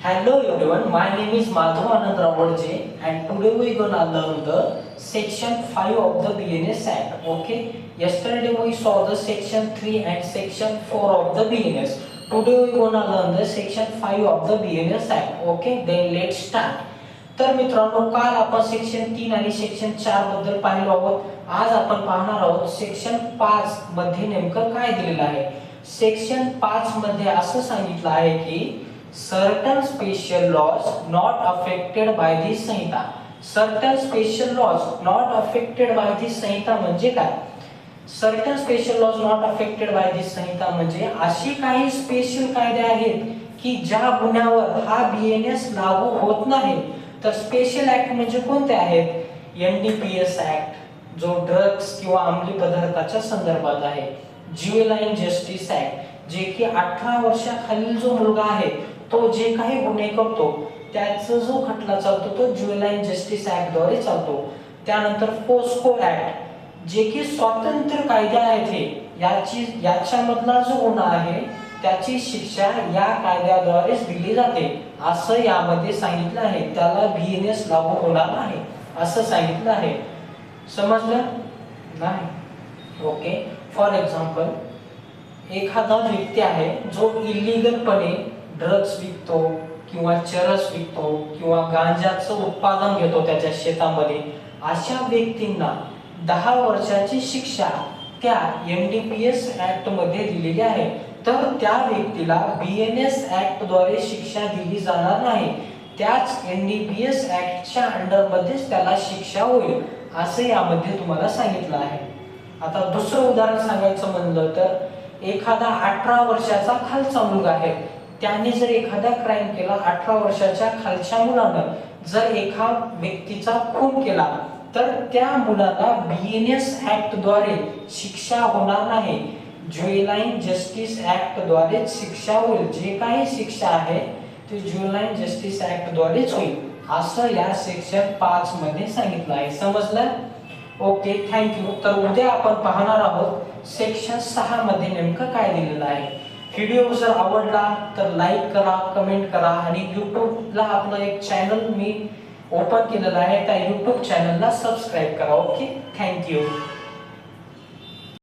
Hello everyone, my name is Madhav Anand Rawadje and today we gonna learn the section 5 of the BNS Act. Okay, yesterday we saw the section 3 and section 4 of the BNS. Today we gonna learn the section 5 of the BNS Act. Okay, then let's start. तर मित्रांनो, काल आपण section 3 आणि section 4 बद्दल पाहिलो आहोत. आज आपण पाहणार आहोत सेक्शन 5 मध्ये नेमकं काय दिलेलं आहे. सेक्शन 5 मध्ये असं सांगितलं आहे की certain special laws not affected by this संहिता. certain special laws not affected by this संहिता म्हणजे काय? certain special laws not affected by this संहिता म्हणजे अशी काही स्पेशल कायदे आहेत की ज्या गुन्ह्यावर हा बीएनएस लागू होत नाही. तर स्पेशल ऍक्ट म्हणजे कोणते आहेत? एनडीपीएस ऍक्ट जो ड्रग्स किंवा अंमली पदार्थाच्या संदर्भात आहे. ज्युवेनाईल जस्टिस ऍक्ट जे की 18 वर्षाखालील जो मुलगा आहे तो जे काही गुन्हे करतो त्याचा जो खटला चालतो तो ज्युवेनाईल जस्टिस ऍक्ट द्वारे चालतो. त्यानंतर पोस्को ऍक्ट जे की स्वातंत्र्य कायदे आहेत हे याच्यामधला जो गुन्हा आहे त्याची शिक्षा या कायद्याद्वारेच दिली जाते असं यामध्ये सांगितलं आहे. त्याला बीएनएस लागू होणार नाही असं सांगितलं आहे. समजलं नाही? ओके. फॉर एक्झाम्पल, एखादा व्यक्ती आहे जो इलिगलपणे ड्रग्स विकतो किंवा चरस विकतो किंवा गांजाचं उत्पादन घेतो त्याच्या शेतामध्ये, अशा व्यक्तींना 10 वर्षाची शिक्षा त्या एनडीपीएस ऍक्ट मध्ये दिलेली आहे. तर त्या व्यक्तीला बीएनएस ऍक्ट द्वारे शिक्षा दिली जाणार नाही. त्याच एनडीपीएस ऍक्टच्या अंडर मध्येच त्याला शिक्षा होईल असं यामध्ये तुम्हाला सांगितलं आहे. आता दुसरं उदाहरण सांगायचं म्हणलं तर एखादा 18 वर्षाचा खालचा मुलगा आहे, त्याने जर एखादा क्राईम केला, 18 वर्षाच्या खालच्या मुलानं जर एका व्यक्तीचा खून केला तर त्या मुलाला बीएनएस ऍक्ट द्वारे शिक्षा होणार नाही. ज्युवेनाईल जस्टिस ऍक्ट द्वारे शिक्षा होईल. जे काही शिक्षा आहे ते ज्युवेनाईल जस्टिस ऍक्ट द्वारेच होईल असं या सेक्शन 5 मध्ये सांगितलं आहे. समजलं? Okay, thank you. तर उद्या आपण पाहणार आहोत सेक्शन 6 मध्ये नेमकं काय दिलेलं आहे. व्हिडिओ जर आवडला तर लाईक करा, कमेंट करा आणि यूट्यूबला आपलं एक चॅनल मी ओपन केलेलं आहे त्या यूट्यूब चॅनलला सबस्क्राईब करा. Okay, thank you.